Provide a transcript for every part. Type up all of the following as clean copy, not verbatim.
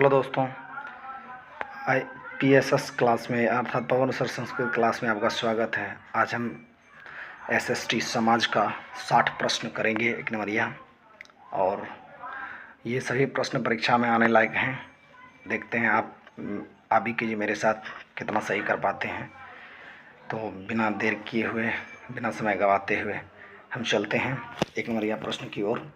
Hello दोस्तों, IPSS class में अर्थात पवन सर संस्कृत क्लास में आपका स्वागत है। आज हम SST समाज का 60 प्रश्न करेंगे, एक नंबरिया। और ये सभी प्रश्न परीक्षा में आने लायक हैं। देखते हैं आप भी कीजिए मेरे साथ कितना सही कर पाते हैं। तो बिना देर किए हुए, बिना समय गंवाते हुए हम चलते हैं एक नंबरिया प्रश्न की ओर।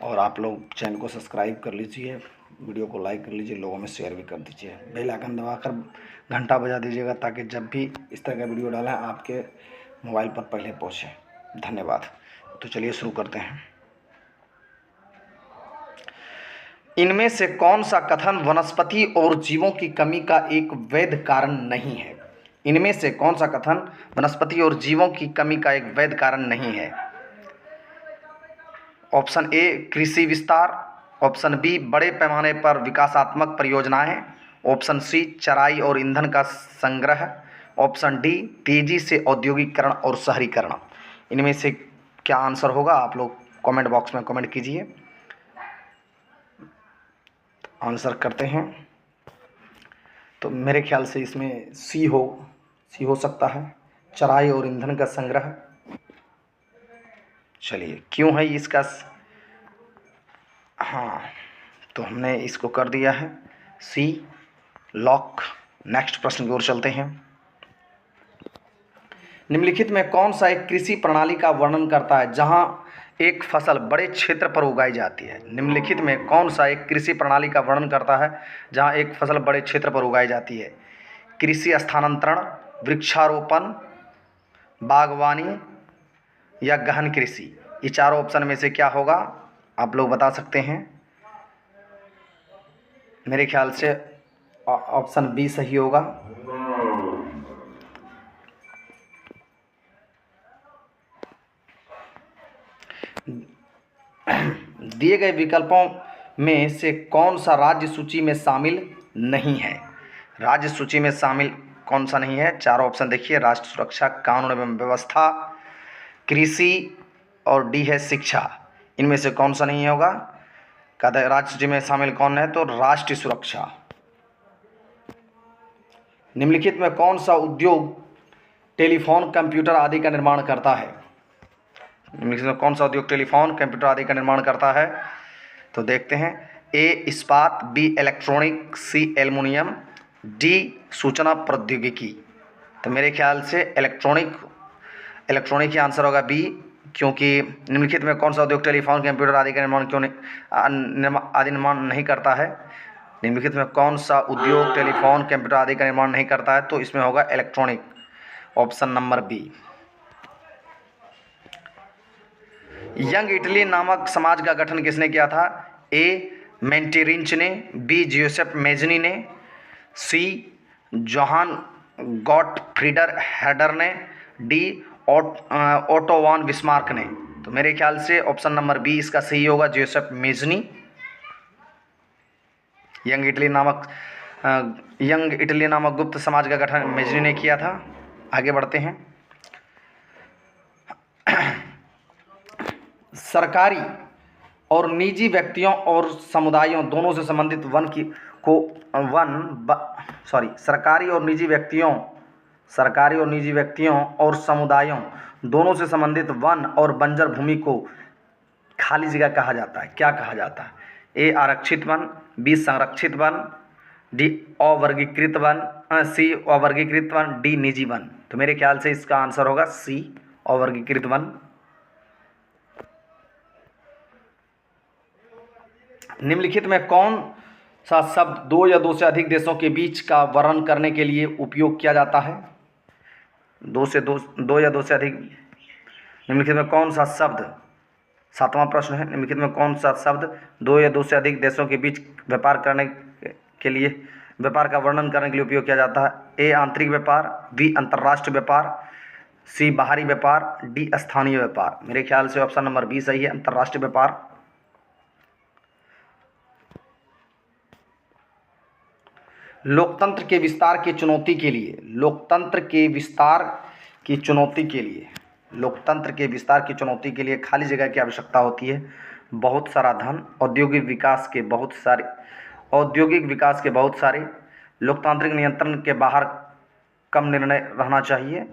और आप लोग चैनल को सब्सक्राइब कर लीजिए, वीडियो को लाइक कर लीजिए, लोगों में शेयर भी कर दीजिए, बेल आइकन दबाकर घंटा बजा दीजिएगा ताकि जब भी इस तरह का वीडियो डालें आपके मोबाइल पर पहले पहुंचे। धन्यवाद। तो चलिए शुरू करते हैं। इनमें से कौन सा कथन वनस्पति और जीवों की कमी का एक वैध कारण नहीं है? इनमें से कौन सा कथन वनस्पति और जीवों की कमी का एक वैध कारण नहीं है? ऑप्शन ए कृषि विस्तार, ऑप्शन बी बड़े पैमाने पर विकासात्मक परियोजनाएं, ऑप्शन सी चराई और ईंधन का संग्रह, ऑप्शन डी तेजी से औद्योगिकरण और शहरीकरण। इनमें से क्या आंसर होगा? आप लोग कमेंट बॉक्स में कमेंट कीजिए। आंसर करते हैं। तो मेरे ख्याल से इसमें सी हो सकता है, चराई और ईंधन का संग्रह। चलिए, क्यों है इसका? हाँ, तो हमने इसको कर दिया है सी लॉक। नेक्स्ट प्रश्न की ओर चलते हैं। निम्नलिखित में कौन सा एक कृषि प्रणाली का वर्णन करता है जहां एक फसल बड़े क्षेत्र पर उगाई जाती है? निम्नलिखित में कौन सा एक कृषि प्रणाली का वर्णन करता है जहां एक फसल बड़े क्षेत्र पर उगाई जाती है? कृषि स्थानांतरण, वृक्षारोपण, बागवानी या गहन कृषि? ये चारों ऑप्शन में से क्या होगा? आप लोग बता सकते हैं। मेरे ख्याल से ऑप्शन बी सही होगा। दिए गए विकल्पों में से कौन सा राज्य सूची में शामिल नहीं है? राज्य सूची में शामिल कौन सा नहीं है? चारों ऑप्शन देखिए। राष्ट्र सुरक्षा, कानून एवं व्यवस्था, कृषि और डी है शिक्षा। इनमें से कौन सा नहीं होगा? कहते राज्य सूची में शामिल कौन है? तो राष्ट्रीय सुरक्षा। निम्नलिखित में कौन सा उद्योग टेलीफोन, कंप्यूटर आदि का निर्माण करता है? निम्नलिखित में कौन सा उद्योग टेलीफोन, कंप्यूटर आदि का निर्माण करता है? तो देखते हैं। ए इस्पात, बी इलेक्ट्रॉनिक, सी एल्युमिनियम, डी सूचना प्रौद्योगिकी। तो मेरे ख्याल से इलेक्ट्रॉनिक ही आंसर होगा बी, क्योंकि निम्नलिखित में कौन सा उद्योग टेलीफोन, कंप्यूटर आदि का निर्माण नहीं करता है? निम्नलिखित में कौन सा उद्योग टेलीफोन, कंप्यूटर आदि का निर्माण नहीं करता है? तो इसमें होगा electronic, option number B. Young Italy नामक समाज का गठन किसने किया था? ए मेंटेरिंच ने, बी जोसेफ मेजनी ने, सी जोहान गॉटफ्रीडर हेडर ने, डी ओटो वॉन बिस्मार्क ने। तो मेरे ख्याल से ऑप्शन नंबर बी इसका सही होगा, जोसेफ मेजनी। यंग इटली नामक गुप्त समाज का गठन मेजनी ने किया था। आगे बढ़ते हैं। सरकारी और निजी व्यक्तियों और समुदायों दोनों से संबंधित सरकारी और निजी व्यक्तियों और समुदायों दोनों से संबंधित वन और बंजर भूमि को खाली जगह कहा जाता है। क्या कहा जाता है? ए आरक्षित वन, बी संरक्षित वन, डी अवर्गीकृत वन, सी अवर्गीकृत वन, डी निजी वन। तो मेरे ख्याल से इसका आंसर होगा सी अवर्गीकृत वन। निम्नलिखित में कौन सा शब्द दो या दो से अधिक देशों के बीच का वर्णन करने के लिए उपयोग किया जाता है? दो या दो से अधिक। निम्नलिखित में कौन सा शब्द, 7वां प्रश्न है, निम्नलिखित में कौन सा शब्द दो या दो से अधिक देशों के बीच व्यापार का वर्णन करने के लिए उपयोग किया जाता है? ए आंतरिक व्यापार, बी अंतर्राष्ट्रीय व्यापार, सी बाहरी व्यापार, डी स्थानीय व्यापार। मेरे ख्याल से ऑप्शन नंबर बी सही है, अंतर्राष्ट्रीय व्यापार। लोकतंत्र के विस्तार की चुनौती के लिए खाली जगह की आवश्यकता होती है, बहुत सारा धन, औद्योगिक विकास के बहुत सारे औद्योगिक विकास के बहुत सारे, लोकतांत्रिक नियंत्रण के बाहर कम निर्णय रहना चाहिए,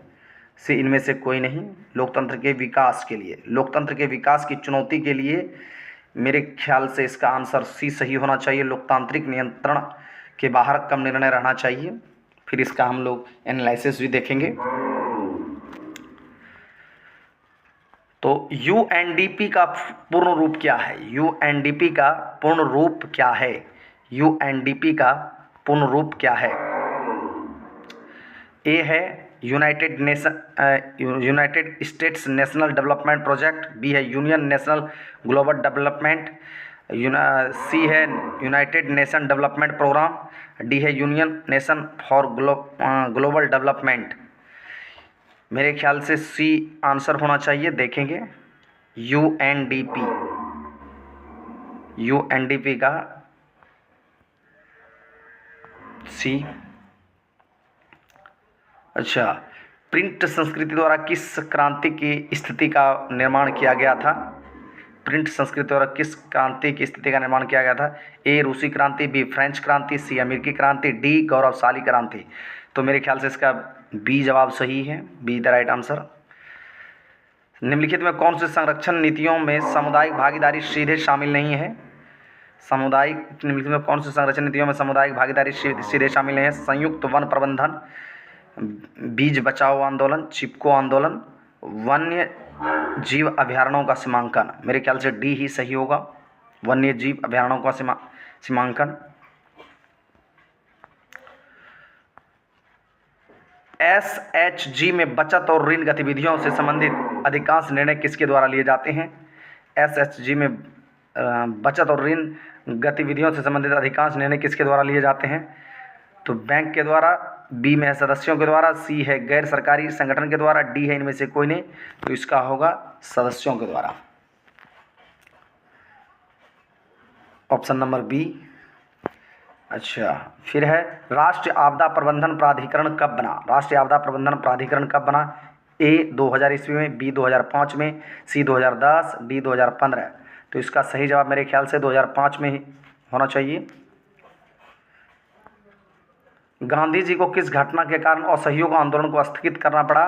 सी इनमें से कोई नहीं। लोकतंत्र के विकास के लिए, लोकतंत्र के विकास की चुनौती के लिए मेरे ख्याल से इसका आंसर सी सही होना चाहिए, लोकतांत्रिक नियंत्रण के बाहर कम निर्णय रहना चाहिए। फिर इसका हम लोग एनालिसिस भी देखेंगे। तो यूएनडीपी का पूर्ण रूप क्या है? यूएनडीपी का पूर्ण रूप क्या है? यूएनडीपी का पूर्ण रूप क्या है? ए है United States national development project, B है union national global development, C है United Nation development programme, D है union nation for global development. मेरे ख्याल से सी आंसर होना चाहिए, देखेंगे। यूएनडीपी, यूएनडीपी का सी। अच्छा, प्रिंट संस्कृति द्वारा किस क्रांति की स्थिति का निर्माण किया गया था? प्रिंट संस्कृति द्वारा किस क्रांति की स्थिति का निर्माण किया गया था? ए रूसी क्रांति, बी फ्रेंच क्रांति, सी अमेरिकी क्रांति, डी गौरवशाली क्रांति। तो मेरे ख्याल से इसका बी जवाब सही है, बी द राइट आंसर। निम्नलिखित में कौन से संरक्षण नीतियों में सामुदायिक भागीदारी सीधे शामिल नहीं है? निम्नलिखित में कौन से संरक्षण नीतियों में सामुदायिक भागीदारी सीधे शामिल नहीं है? संयुक्त वन प्रबंधन, बीज बचाओ आंदोलन, चिपको आंदोलन, वन्य जीव अभयारण्यों का सीमांकन। मेरे ख्याल से डी ही सही होगा, वन्य जीव अभयारण्यों का सीमांकन। एसएचजी में बचत और ऋण गतिविधियों से संबंधित अधिकांश निर्णय किसके द्वारा लिए जाते हैं? एसएचजी में बचत और ऋण गतिविधियों से संबंधित अधिकांश निर्णय किसके द्वारा लिए जाते हैं? तो बैंक के द्वारा, बी में है सदस्यों के द्वारा, सी है गैर सरकारी संगठन के द्वारा, डी है इनमें से कोई नहीं। तो इसका होगा सदस्यों के द्वारा, ऑप्शन नंबर बी। अच्छा, फिर है राष्ट्रीय आपदा प्रबंधन प्राधिकरण कब बना? राष्ट्रीय आपदा प्रबंधन प्राधिकरण कब बना? ए 2000 ईस्वी में, बी 2005 में, सी 2010, डी 2015। तो इसका सही जवाब मेरे ख्याल से 2005 में ही होना चाहिए। गांधी जी को किस घटना के कारण असहयोग आंदोलन को स्थगित करना पड़ा?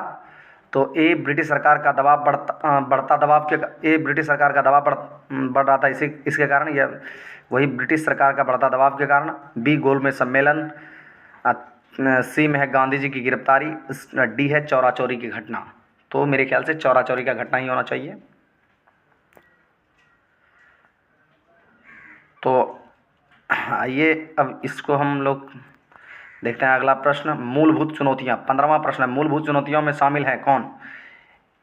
तो ए ब्रिटिश सरकार का दबाव ब्रिटिश सरकार का दबाव बढ़ रहा था, इसके कारण, या वही ब्रिटिश सरकार का बढ़ता दबाव के कारण, बी गोलमेज सम्मेलन, सी में है गांधी जी की गिरफ्तारी, डी है चौरा चौरी की घटना। तो मेरे ख्याल से चौरा चौरी का घटना ही होना चाहिए। तो आइए अब इसको हम लोग देखते हैं। अगला प्रश्न, मूलभूत चुनौतियां। 15वां प्रश्न है, मूलभूत चुनौतियों में शामिल है कौन?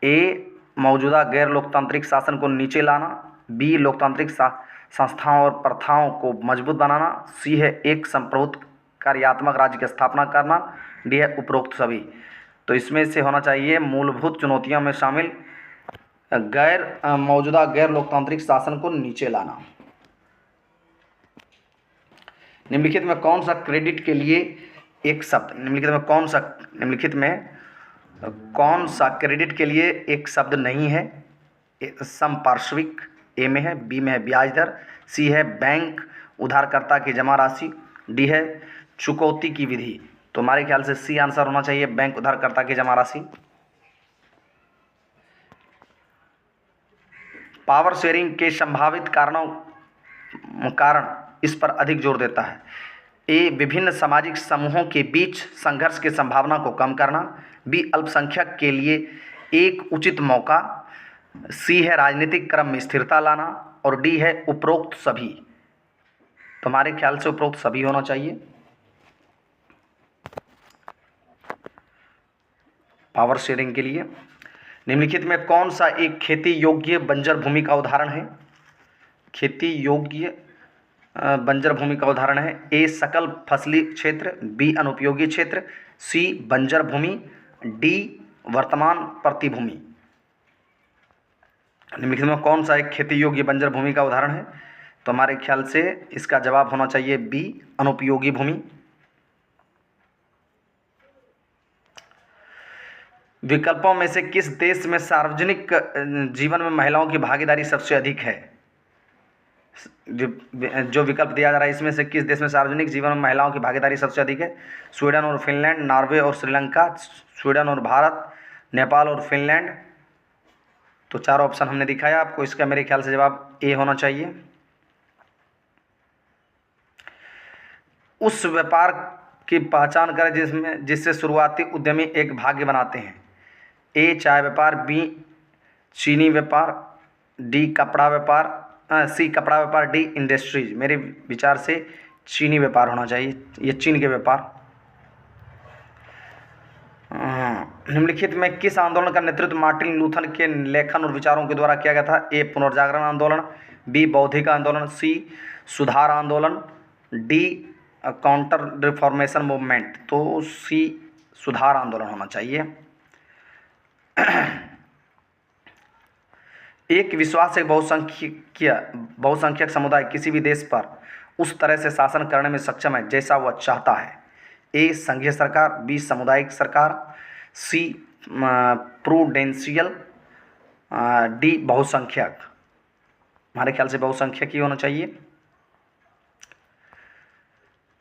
ए मौजूदा गैर लोकतांत्रिक शासन को नीचे लाना, बी लोकतांत्रिक संस्थाओं और प्रथाओं को मजबूत बनाना, सी है एक संप्रभुत्व कार्यात्मक राज्य की स्थापना करना, डी है उपरोक्त सभी। तो इसमें से होना चाहिए मूलभूत चुनौतियों में शामिल मौजूदा गैर लोकतांत्रिक शासन को नीचे लाना। निम्नलिखित में कौन सा क्रेडिट के लिए एक शब्द, निम्नलिखित में कौन सा क्रेडिट के लिए एक शब्द नहीं है? संपार्श्विक ए में है, बी में है ब्याज दर, सी है बैंक उधारकर्ता की जमा राशि, डी है चुकौती की विधि। तो हमारे ख्याल से सी आंसर होना चाहिए, बैंक उधारकर्ता की जमा राशि। पावर शेयरिंग के संभावित कारण इस पर अधिक जोर देता है। ए विभिन्न सामाजिक समूहों के बीच संघर्ष की संभावना को कम करना, बी अल्पसंख्यक के लिए एक उचित मौका, सी है राजनीतिक क्रम में स्थिरता लाना, और डी है उपरोक्त सभी। तो हमारे ख्याल से उपरोक्त सभी होना चाहिए। पावर शेयरिंग के लिए निम्नलिखित में कौन सा एक खेती योग्य बंजर भूमि का उदाहरण है? खेती योग्य बंजर भूमि का उदाहरण है, ए सकल फसली क्षेत्र, बी अनुपयोगी क्षेत्र, सी बंजर भूमि, डी वर्तमान प्रतिभूमि। निम्नलिखित में कौन सा एक खेती योग्य बंजर भूमि का उदाहरण है? तो हमारे ख्याल से इसका जवाब होना चाहिए बी अनुपयोगी भूमि। विकल्पों में से किस देश में सार्वजनिक जीवन में महिलाओं की भागीदारी सबसे अधिक है? जो विकल्प दिया जा रहा है इसमें से किस देश में सार्वजनिक जीवन में महिलाओं की भागीदारी सबसे अधिक है? स्वीडन और फिनलैंड, नॉर्वे और श्रीलंका, स्वीडन और भारत, नेपाल और फिनलैंड। तो 4 ऑप्शन हमने दिखाया आपको, इसका मेरे ख्याल से जवाब ए होना चाहिए। उस व्यापार की पहचान करें जिससे शुरुआती उद्यमी एक भाग्य बनाते हैं। ए चाय व्यापार, बी चीनी व्यापार, डी कपड़ा व्यापार, सी कपड़ा व्यापार, डी इंडस्ट्रीज। मेरे विचार से चीनी व्यापार होना चाहिए, ये चीन के व्यापार। निम्नलिखित में किस आंदोलन का नेतृत्व मार्टिन लूथर के लेखन और विचारों के द्वारा किया गया था? ए पुनर्जागरण आंदोलन, बी बौद्धिक आंदोलन, सी सुधार आंदोलन, डी काउंटर रिफॉर्मेशन मूवमेंट। तो सी सुधार आंदोलन होना चाहिए। एक विश्वास एक बहुसंख्यक समुदाय किसी भी देश पर उस तरह से शासन करने में सक्षम है जैसा वह चाहता है। ए संघीय सरकार, बी सामुदायिक सरकार, सी प्रूडेंशियल, डी बहुसंख्यक। हमारे ख्याल से बहुसंख्यक ही होना चाहिए।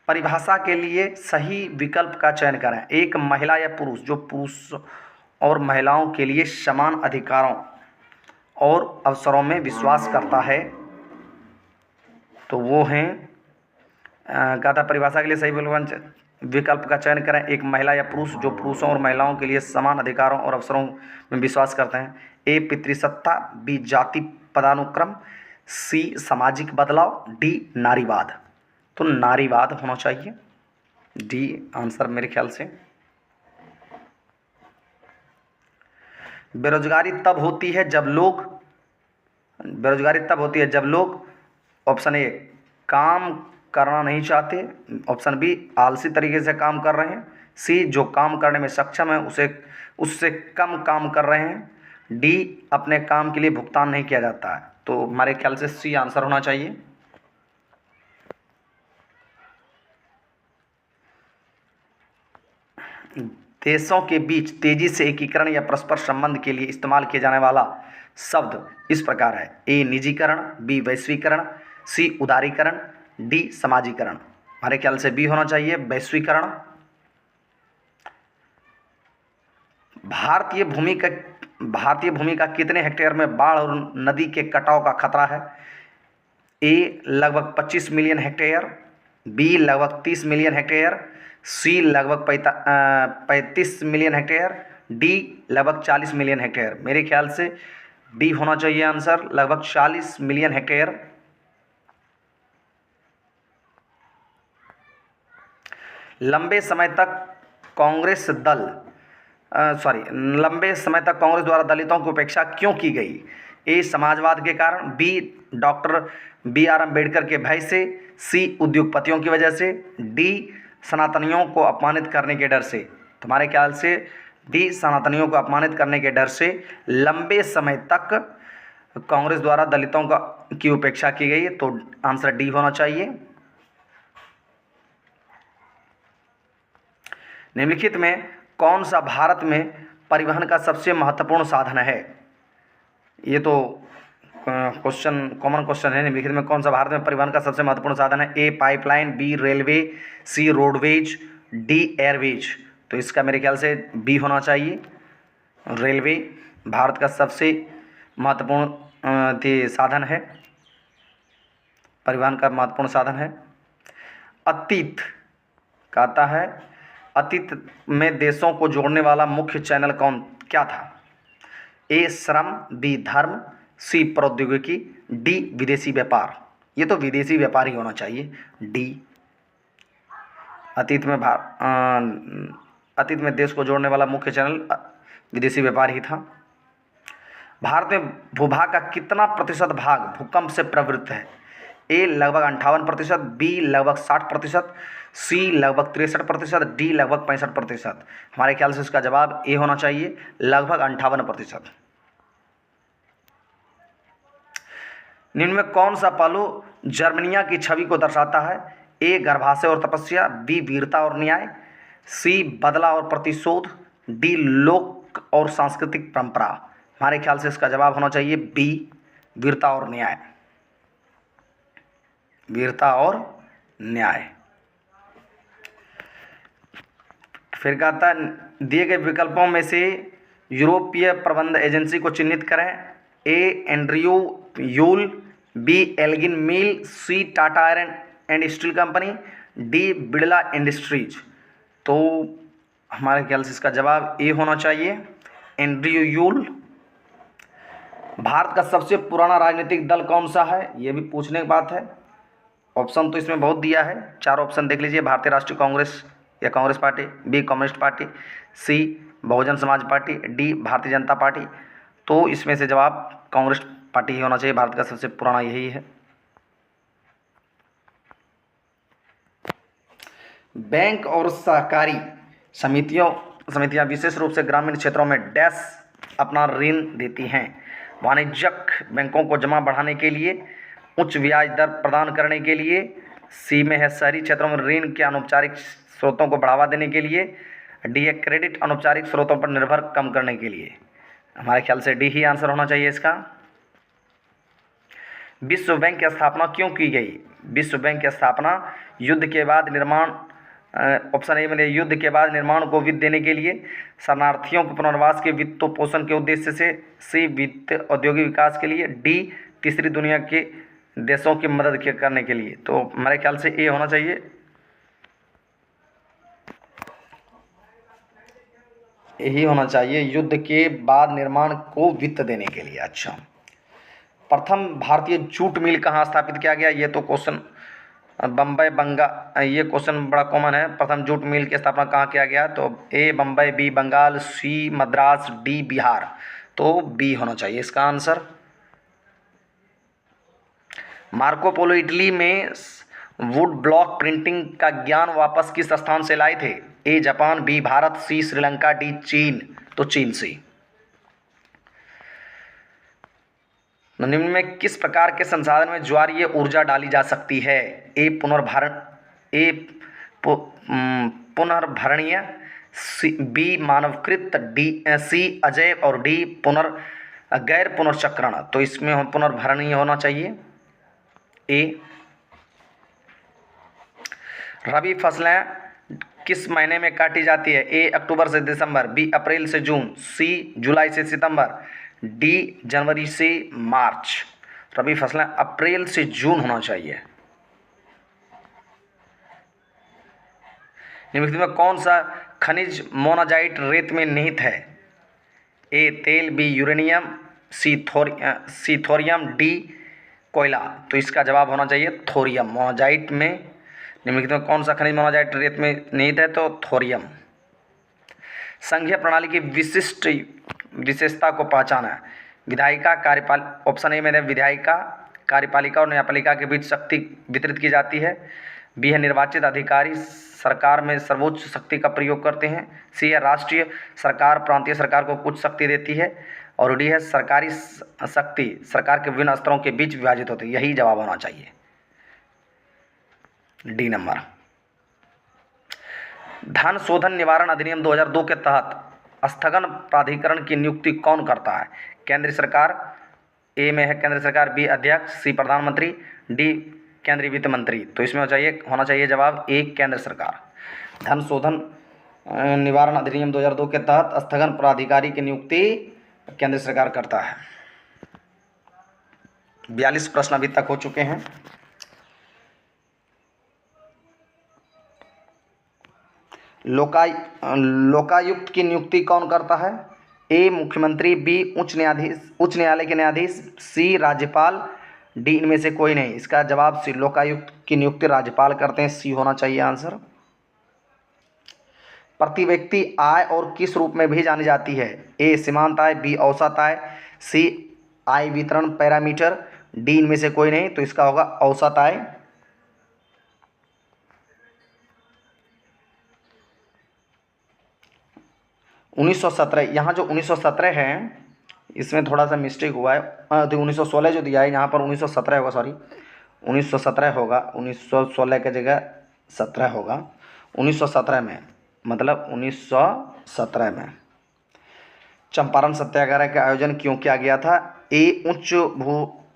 परिभाषा के लिए सही विकल्प का चयन करें। एक महिला या पुरुष जो पुरुष और महिलाओं के लिए समान अधिकारों और अवसरों में विश्वास करता है, तो वो हैं कहा था परिभाषा के लिए सही विकल्प का चयन करें। एक महिला या पुरुष जो पुरुषों और महिलाओं के लिए समान अधिकारों और अवसरों में विश्वास करते हैं। ए पितृसत्ता, बी जाति पदानुक्रम, सी सामाजिक बदलाव, डी नारीवाद। तो नारीवाद होना चाहिए, डी आंसर मेरे ख्याल से। बेरोजगारी तब होती है जब लोग ऑप्शन ए काम करना नहीं चाहते, ऑप्शन बी आलसी तरीके से काम कर रहे हैं, सी जो काम करने में सक्षम है उससे कम काम कर रहे हैं, डी अपने काम के लिए भुगतान नहीं किया जाता है। तो हमारे ख्याल से सी आंसर होना चाहिए। देशों के बीच तेजी से एकीकरण या परस्पर संबंध के लिए इस्तेमाल किया जाने वाला शब्द इस प्रकार है। ए निजीकरण, बी वैश्वीकरण, सी उदारीकरण, डी समाजीकरण। हमारे ख्याल से बी होना चाहिए वैश्वीकरण। भारतीय भूमि का कितने हेक्टेयर में बाढ़ और नदी के कटाव का खतरा है? ए लगभग 25 मिलियन हेक्टेयर, बी लगभग 30 मिलियन हेक्टेयर, सी लगभग 35 मिलियन हेक्टेयर, डी लगभग 40 मिलियन हेक्टेयर। मेरे ख्याल से डी होना चाहिए आंसर, लगभग 40 मिलियन हेक्टेयर। लंबे समय तक कांग्रेस द्वारा दलितों की उपेक्षा क्यों की गई? ए समाजवाद के कारण, बी डॉक्टर बी.आर. अम्बेडकर के भय से, सी उद्योगपतियों की वजह से, डी सनातनियों को अपमानित करने के डर से। तुम्हारे ख्याल से डी सनातनियों को अपमानित करने के डर से लंबे समय तक कांग्रेस द्वारा दलितों की उपेक्षा की गई, तो आंसर डी होना चाहिए। निम्नलिखित में कौन सा भारत में परिवहन का सबसे महत्वपूर्ण साधन है? ये तो कॉमन क्वेश्चन है। निम्नलिखित में कौन सा भारत में परिवहन का सबसे महत्वपूर्ण साधन है? ए पाइपलाइन, बी रेलवे, सी रोडवेज, डी एयरवेज। तो इसका मेरे ख्याल से बी होना चाहिए। रेलवे भारत का सबसे महत्वपूर्ण साधन है, परिवहन का महत्वपूर्ण साधन है। अतीत कहता है अतीत में देशों को जोड़ने वाला मुख्य चैनल क्या था? ए श्रम, बी धर्म, सी प्रौद्योगिकी, डी विदेशी व्यापार। ये तो विदेशी व्यापार ही होना चाहिए, डी। अतीत में देश को जोड़ने वाला मुख्य चैनल विदेशी व्यापार ही था। भारत में भूभाग का कितना प्रतिशत भाग भूकंप से प्रवृत्त है? ए लगभग 58%, बी लगभग 60%, सी लगभग 63%, डी लगभग 65%। हमारे ख्याल से इसका जवाब ए होना चाहिए, लगभग 58%। निम्न में कौन सा पहलू जर्मनिया की छवि को दर्शाता है? ए गर्भाशय और तपस्या, बी वीरता और न्याय, सी बदला और प्रतिशोध, डी लोक और सांस्कृतिक परंपरा। हमारे ख्याल से इसका जवाब होना चाहिए बी वीरता और न्याय। वीरता और न्याय। फिर कहता है दिए गए विकल्पों में से यूरोपीय प्रबंध एजेंसी को चिन्हित करें। A Andrew Yule, B Elgin Mill, C Tata iron and steel company, D Birla industries. तो हमारे ख्याल से इसका जवाब ए होना चाहिए, एंड्रयू यूल। भारत का सबसे पुराना राजनीतिक दल कौन सा है, ये भी पूछने की बात है। ऑप्शन तो इसमें बहुत दिया है, 4 ऑप्शन देख लीजिए। भारतीय राष्ट्रीय कांग्रेस या Congress party, B communist party, C Bahujan Samaj party, D Bharatiya Janata party. तो इसमें से जवाब कांग्रेस पार्टी ही होना चाहिए, भारत का सबसे पुराना यही है। बैंक और सहकारी समितियां विशेष रूप से ग्रामीण क्षेत्रों में डैश अपना ऋण देती हैं। वाणिज्यिक बैंकों को जमा बढ़ाने के लिए, उच्च ब्याज दर प्रदान करने के लिए, सी में है शहरी क्षेत्रों में ऋण के अनौपचारिक स्रोतों को बढ़ावा देने के लिए, डी है क्रेडिट अनौपचारिक स्रोतों पर निर्भर कम करने के लिए। हमारे ख्याल से डी ही आंसर होना चाहिए इसका। विश्व बैंक की स्थापना क्यों की गई? विश्व बैंक की स्थापना युद्ध के बाद निर्माण, ऑप्शन ए में युद्ध के बाद निर्माण को वित्त देने के लिए, शरणार्थियों के पुनर्वास के वित्तपोषण के उद्देश्य से, सी वित्त औद्योगिक विकास के लिए, डी तीसरी दुनिया के देशों की मदद करने के लिए। तो हमारे ख्याल से ए होना चाहिए, यही होना चाहिए, युद्ध के बाद निर्माण को वित्त देने के लिए। अच्छा, प्रथम भारतीय जूट मिल कहाँ स्थापित किया गया? ये तो क्वेश्चन बम्बई ये क्वेश्चन बड़ा कॉमन है। प्रथम जूट मिल की स्थापना कहाँ किया गया? तो A Bombay, B Bengal, C Madras, D Bihar. तो बी होना चाहिए इसका आंसर। मार्को पोलो इटली में वुड ब्लॉक प्रिंटिंग का ज्ञान वापस किस स्थान से लाए थे? A Japan, B Bharat, C Sri Lanka, D चीन। तो चीन से। निम्न में किस प्रकार के संसाधन में ज्वारीय ऊर्जा डाली जा सकती है? ए पुनर्भरणीय, बी मानवकृत, सी अजैव और डी गैर पुनर्चक्रण। तो इसमें पुनर्भरणीय होना चाहिए, ए। रबी फसलें किस महीने में काटी जाती है? ए अक्टूबर से दिसंबर, बी अप्रैल से जून, सी जुलाई से सितंबर, डी जनवरी से मार्च। रबी फसलें अप्रैल से जून होना चाहिए। निम्नलिखित में कौन सा खनिज मोनाजाइट रेत में निहित है? ए तेल, बी यूरेनियम, सी थोरियम, डी कोयला। तो इसका जवाब होना चाहिए थोरियम। मोनाजाइट में निम्नलिखित में कौन सा खनिज मोनाजाइट रेत में निहित है? तो थोरियम। संघीय प्रणाली की विशिष्ट विशेषता को पहचाना। विधायिका कार्यपालिका, ऑप्शन ए में है विधायिका, कार्यपालिका और न्यायपालिका के बीच शक्ति वितरित की जाती है। बी है निर्वाचित अधिकारी सरकार में सर्वोच्च शक्ति का प्रयोग करते हैं। सी है राष्ट्रीय सरकार प्रांतीय सरकार को कुछ शक्ति देती है। और डी है सरकारी शक्ति सरकार के विभिन्न स्तरों के बीच विभाजित होती है। यही जवाब होना चाहिए, डी नंबर। धन शोधन निवारण अधिनियम 2002 के तहत स्थगन प्राधिकरण की नियुक्ति कौन करता है? केंद्र सरकार, ए में है केंद्र सरकार, बी अध्यक्ष, सी प्रधानमंत्री, डी केंद्रीय वित्त मंत्री। तो इसमें होना चाहिए जवाब ए केंद्र सरकार। धन शोधन निवारण अधिनियम 2002 के तहत स्थगन प्राधिकारी की नियुक्ति केंद्र सरकार करता है। 42 प्रश्न अभी तक हो चुके हैं। लोकायुक्त की नियुक्ति कौन करता है? ए मुख्यमंत्री, बी उच्च न्यायालय के न्यायाधीश, सी राज्यपाल, डी इनमें से कोई नहीं। इसका जवाब सी, लोकायुक्त की नियुक्ति राज्यपाल करते हैं, सी होना चाहिए आंसर। प्रति व्यक्ति आय और किस रूप में भी जानी जाती है? ए सीमांत आय, बी औसत आय, सी आय वितरण पैरामीटर, डी इनमें से कोई नहीं। तो इसका होगा औसत आय। यहाँ जो 1917 है इसमें थोड़ा सा मिस्टेक हुआ है। 1916 जो दिया है यहाँ पर 1917 होगा, सॉरी 1917 होगा, 1916 की जगह 17 होगा। 1917 में, मतलब 1917 में चंपारण सत्याग्रह का आयोजन क्यों किया गया था? ए उच्च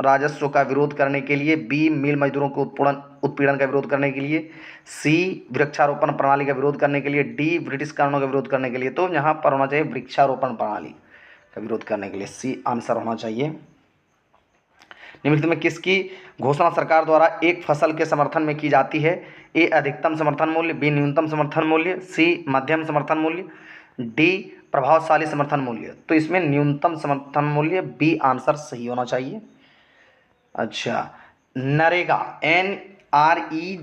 राजस्व का विरोध करने के लिए, बी मिल मजदूरों को उत्पीड़न का विरोध करने के लिए, सी वृक्षारोपण प्रणाली का विरोध करने के लिए, डी ब्रिटिश कानूनों का विरोध करने के लिए। तो यहाँ पर होना चाहिए वृक्षारोपण प्रणाली का विरोध करने के लिए, सी आंसर होना चाहिए। निम्नलिखित में किसकी घोषणा सरकार द्वारा एक फसल के समर्थन में की जाती है? ए अधिकतम समर्थन मूल्य, बी न्यूनतम समर्थन मूल्य, सी मध्यम समर्थन मूल्य, डी प्रभावशाली समर्थन मूल्य। तो इसमें न्यूनतम समर्थन मूल्य, बी आंसर सही होना चाहिए। अच्छा, नरेगा, NREGA,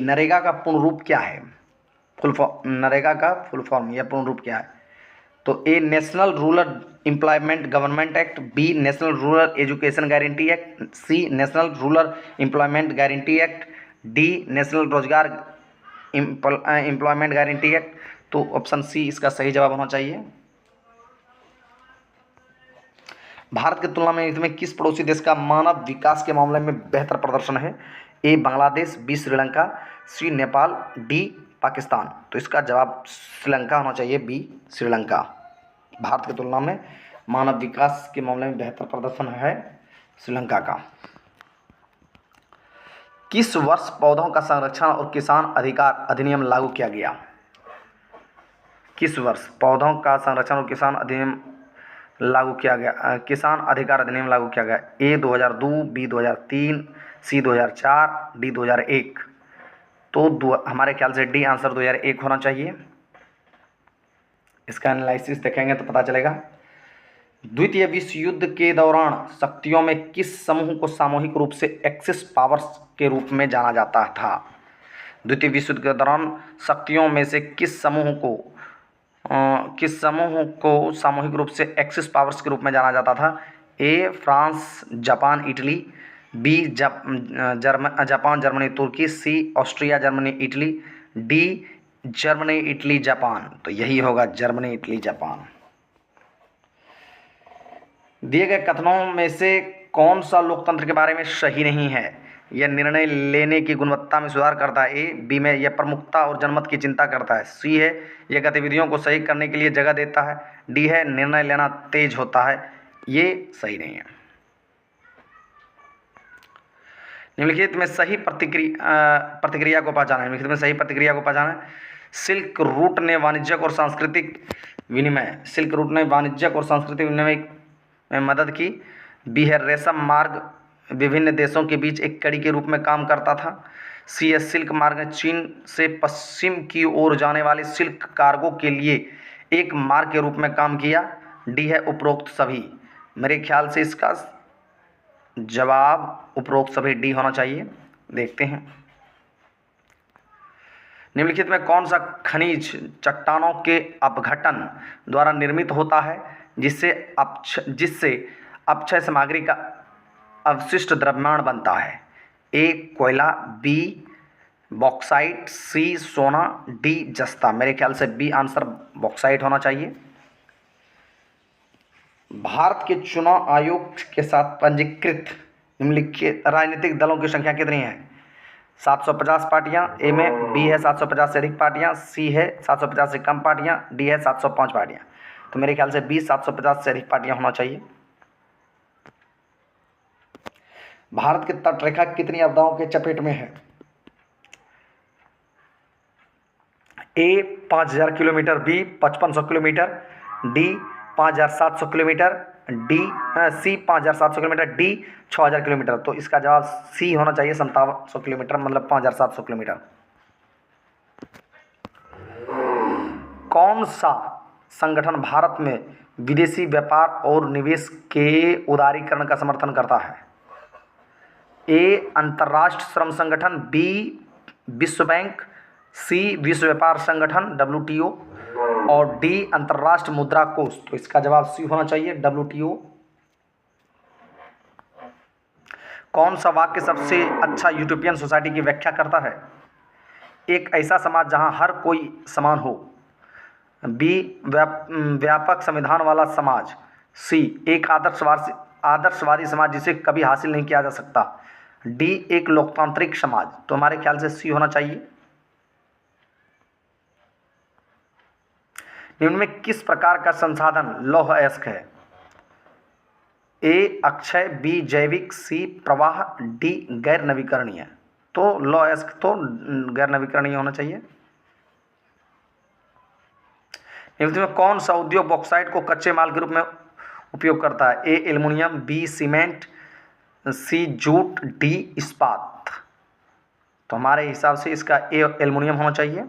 नरेगा का पूर्ण रूप क्या है? फुल फॉर्म, नरेगा का फुल फॉर्म या पूर्ण रूप क्या है? तो A national rural employment government act, B national rural education guarantee act, C national rural employment guarantee act, D national रोजगार एम्प्लॉयमेंट गारंटी एक्ट। तो ऑप्शन सी इसका सही जवाब होना चाहिए। भारत की तुलना में इसमें किस पड़ोसी देश का मानव विकास के मामले में बेहतर प्रदर्शन है? ए बांग्लादेश, बी श्रीलंका, सी नेपाल, डी पाकिस्तान। तो इसका जवाब श्रीलंका होना चाहिए, बी श्रीलंका। भारत की तुलना में मानव विकास के मामले में बेहतर प्रदर्शन है श्रीलंका का। किस वर्ष पौधों का संरक्षण और किसान अधिकार अधिनियम लागू किया गया? किस वर्ष पौधों का संरक्षण और किसान अधिनियम लागू किया गया, किसान अधिकार अधिनियम लागू किया गया? ए 2002, बी 2003, सी 2004, डी 2001। तो हमारे ख्याल से डी आंसर 2001 होना चाहिए। इसका एनालिसिस देखेंगे तो पता चलेगा। द्वितीय विश्व युद्ध के दौरान शक्तियों में किस समूह को सामूहिक रूप से एक्सिस पावर्स के रूप में जाना जाता था? द्वितीय विश्व युद्ध के दौरान शक्तियों में से किस समूह को सामूहिक रूप से एक्सिस पावर्स के रूप में जाना जाता था? A France, Japan, Italy, B Japan, Germany, तुर्की, C Austria, Germany, Italy, D Germany, Italy, Japan. तो यही होगा जर्मनी, इटली, जापान। दिए गए कथनों में से कौन सा लोकतंत्र के बारे में सही नहीं है? यह निर्णय लेने की गुणवत्ता में सुधार करता है। ए, बी में यह प्रमुखता और जनमत की चिंता करता है, सी है यह गतिविधियों को सही करने के लिए जगह देता है, डी है निर्णय लेना तेज होता है। ये सही नहीं है। निम्नलिखित में सही प्रतिक्रिया को पहचाना। निम्नलिखित में सही प्रतिक्रिया को पहचाना। सिल्क रूट ने वाणिज्यिक और सांस्कृतिक विनिमय, सिल्क रूट ने वाणिज्यिक और सांस्कृतिक विनिमय में मदद की। बी है रेशम मार्ग विभिन्न देशों के बीच एक कड़ी के रूप में काम करता था। सी है सिल्क मार्ग ने चीन से पश्चिम की ओर जाने वाले सिल्क कार्गो के लिए एक मार्ग के रूप में काम किया। डी है उपरोक्त सभी। मेरे ख्याल से इसका जवाब उपरोक्त सभी डी होना चाहिए। देखते हैं निम्नलिखित में कौन सा खनिज चट्टानों के अपघटन द्वारा निर्मित होता है जिससे अक्षय सामग्री का अवशिष्ट द्रव्यमान बनता है? ए कोयला, बी बॉक्साइट, सी सोना, डी जस्ता। मेरे ख्याल से बी आंसर बॉक्साइट होना चाहिए। भारत के चुनाव आयोग के साथ पंजीकृत निम्नलिखित राजनीतिक दलों की संख्या कितनी है? 750 पार्टियां, ए में, बी है 750 से अधिक पार्टियां, सी है 750 से कम पार्टियां, डी है 705 पार्टियां। तो मेरे ख्याल से बी 750 से अधिक पार्टियां होना चाहिए। भारत की तटरेखा कितनी आपदाओं के चपेट में है? A 5000 kilometre, B 5500 kilometre, D 5700 kilometre, D C 5700 kilometre, D 6000 kilometre. तो इसका जवाब सी होना चाहिए 5700 किलोमीटर, मतलब 5700 किलोमीटर। कौन सा संगठन भारत में विदेशी व्यापार और निवेश के उदारीकरण का समर्थन करता है? ए अंतर्राष्ट्रीय श्रम संगठन, बी विश्व बैंक, सी विश्व व्यापार संगठन WTO और डी अंतर्राष्ट्रीय मुद्रा कोष। तो इसका जवाब सी होना चाहिए WTO। कौन सा वाक्य सबसे अच्छा यूटोपियन सोसाइटी की व्याख्या करता है? एक ऐसा समाज जहां हर कोई समान हो, बी व्यापक संविधान वाला समाज, सी एक आदर्शवादी समाज जिसे कभी हासिल नहीं किया जा सकता, डी एक लोकतांत्रिक समाज। तो हमारे ख्याल से सी होना चाहिए। निम्न में किस प्रकार का संसाधन लौह अयस्क है? ए अक्षय, बी जैविक, सी प्रवाह, डी गैर नवीकरणीय। तो लॉ एस्क तो गैर नवीकरणीय होना चाहिए। निम्न में कौन सा उद्योग बॉक्साइट को कच्चे माल के रूप में उपयोग करता है? ए एल्युमिनियम, बी सीमेंट, सी जूट, डी इस्पात। तो हमारे हिसाब से इसका ए एल्युमिनियम होना चाहिए।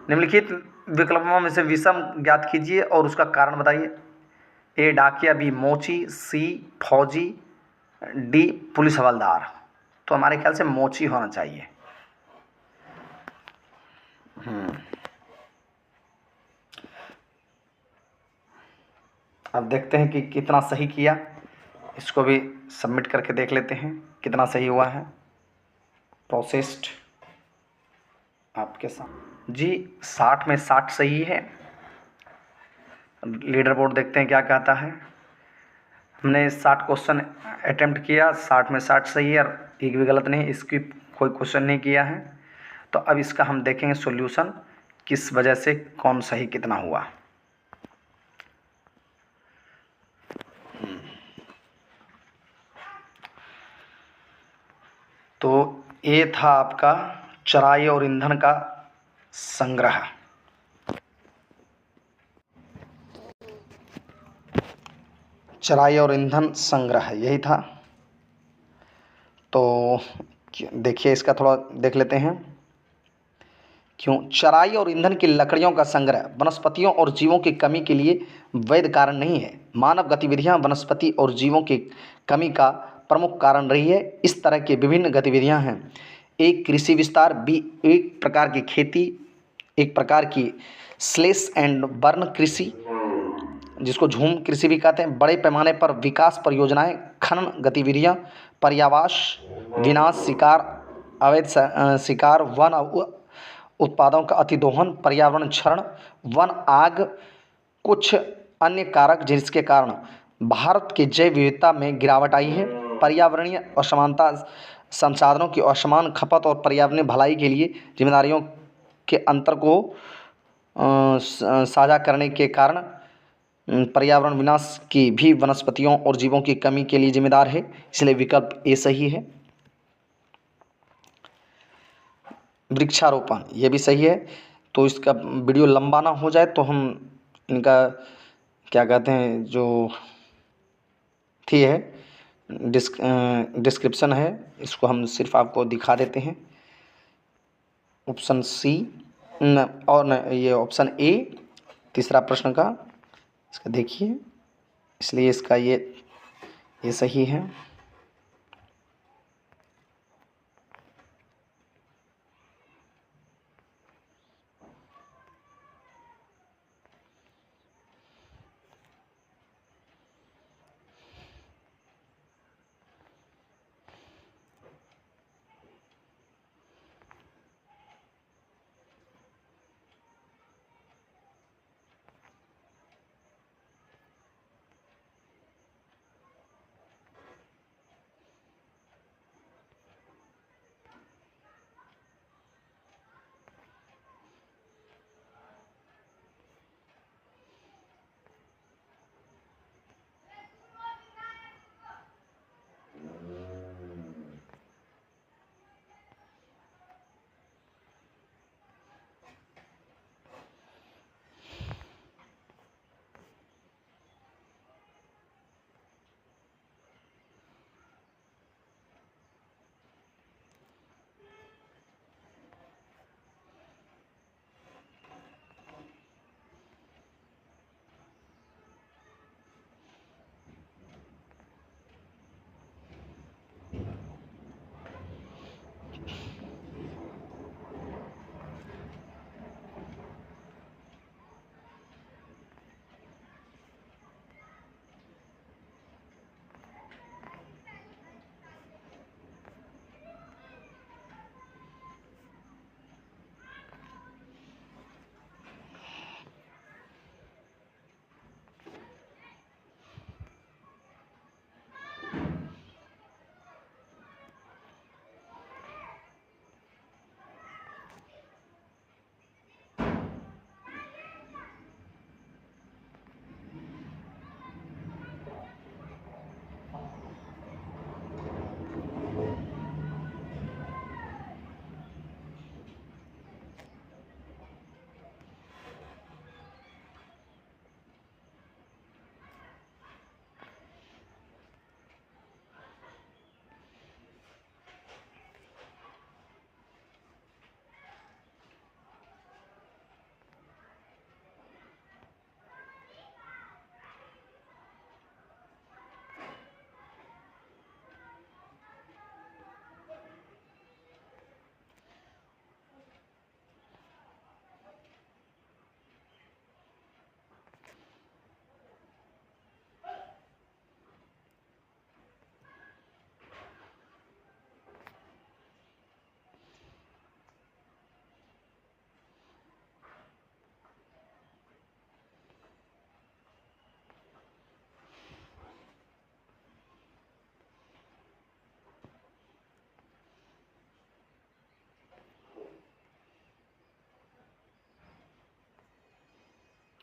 निम्नलिखित विकल्पों में से विषम ज्ञात कीजिए और उसका कारण बताइए। ए डाकिया, बी मोची, सी फौजी, डी पुलिस हवलदार। तो हमारे ख्याल से मोची होना चाहिए। अब देखते हैं कि कितना सही किया। इसको भी सबमिट करके देख लेते हैं कितना सही हुआ है। प्रोसेस्ड आपके साथ जी 60 में 60 सही है। लीडर बोर्ड देखते हैं क्या कहता है। हमने 60 क्वेश्चन अटेम्प्ट किया, 60 में 60 सही है और एक भी गलत नहीं, इसकी कोई क्वेश्चन नहीं किया है। तो अब इसका हम देखेंगे सॉल्यूशन, किस वजह से कौन सही कितना हुआ। तो ये था आपका चराई और ईंधन का संग्रह। चराई और ईंधन संग्रह यही था। तो देखिए इसका थोड़ा देख लेते हैं। क्यों चराई और ईंधन की लकड़ियों का संग्रह वनस्पतियों और जीवों की कमी के लिए वैध कारण नहीं है। मानव गतिविधियां वनस्पति और जीवों की कमी का प्रमुख कारण रही है। इस तरह की विभिन्न गतिविधियां हैं। एक कृषि विस्तार, बी एक प्रकार की खेती, एक प्रकार की स्लेश एंड बर्न कृषि जिसको झूम कृषि भी कहते हैं, बड़े पैमाने पर विकास परियोजनाएं, खनन गतिविधियां, पर्यावास विनाश, शिकार, अवैध शिकार, वन उत्पादों का अतिदोहन, पर्यावरण क्षरण, वन आग, कुछ अन्य कारक जिसके कारण भारत की जैव विविधता में गिरावट आई है। पर्यावरणीय असमानता, संसाधनों की असमान खपत और पर्यावरणीय भलाई के लिए जिम्मेदारियों के अंतर को साझा करने के कारण पर्यावरण विनाश की भी वनस्पतियों और जीवों की कमी के लिए जिम्मेदार है। इसलिए विकल्प ए सही है। वृक्षारोपण ये भी सही है। तो इसका वीडियो लंबा ना हो जाए तो हम इनका क्या कहते हैं जो थी है डिस्क्रिप्शन है, इसको हम सिर्फ आपको दिखा देते हैं। ऑप्शन सी और न ये ऑप्शन ए तीसरा प्रश्न का इसका देखिए, इसलिए इसका ये सही है।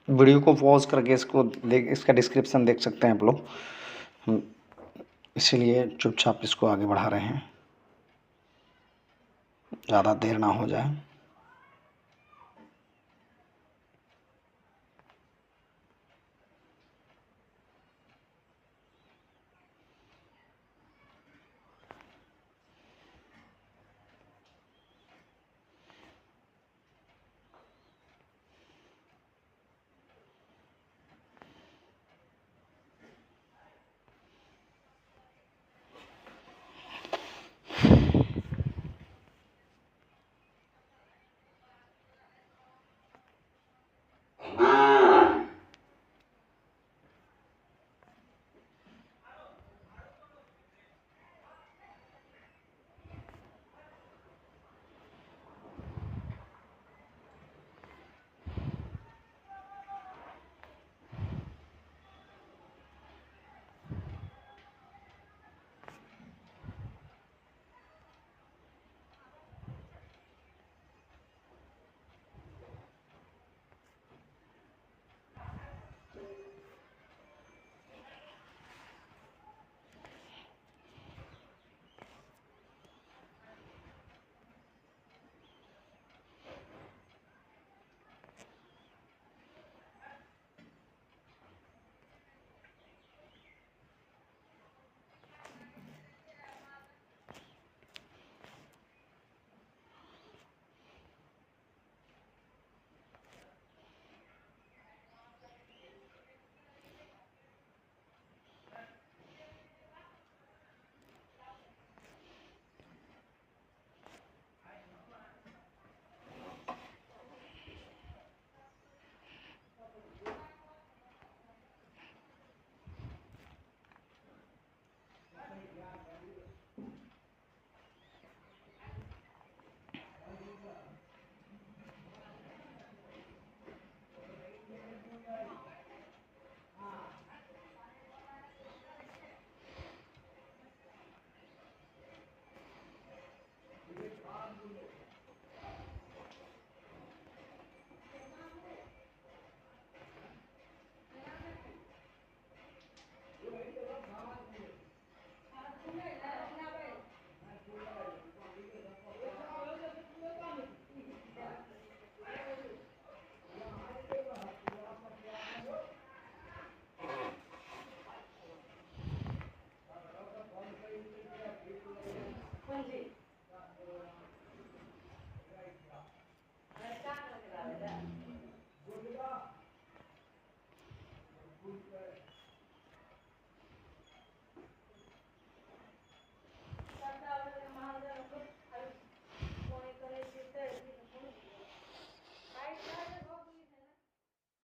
वीडियो को पॉज करके इसको देख, इसका डिस्क्रिप्शन देख सकते हैं आप लोग। हम इसीलिए चुपचाप इसको आगे बढ़ा रहे हैं, ज़्यादा देर ना हो जाए।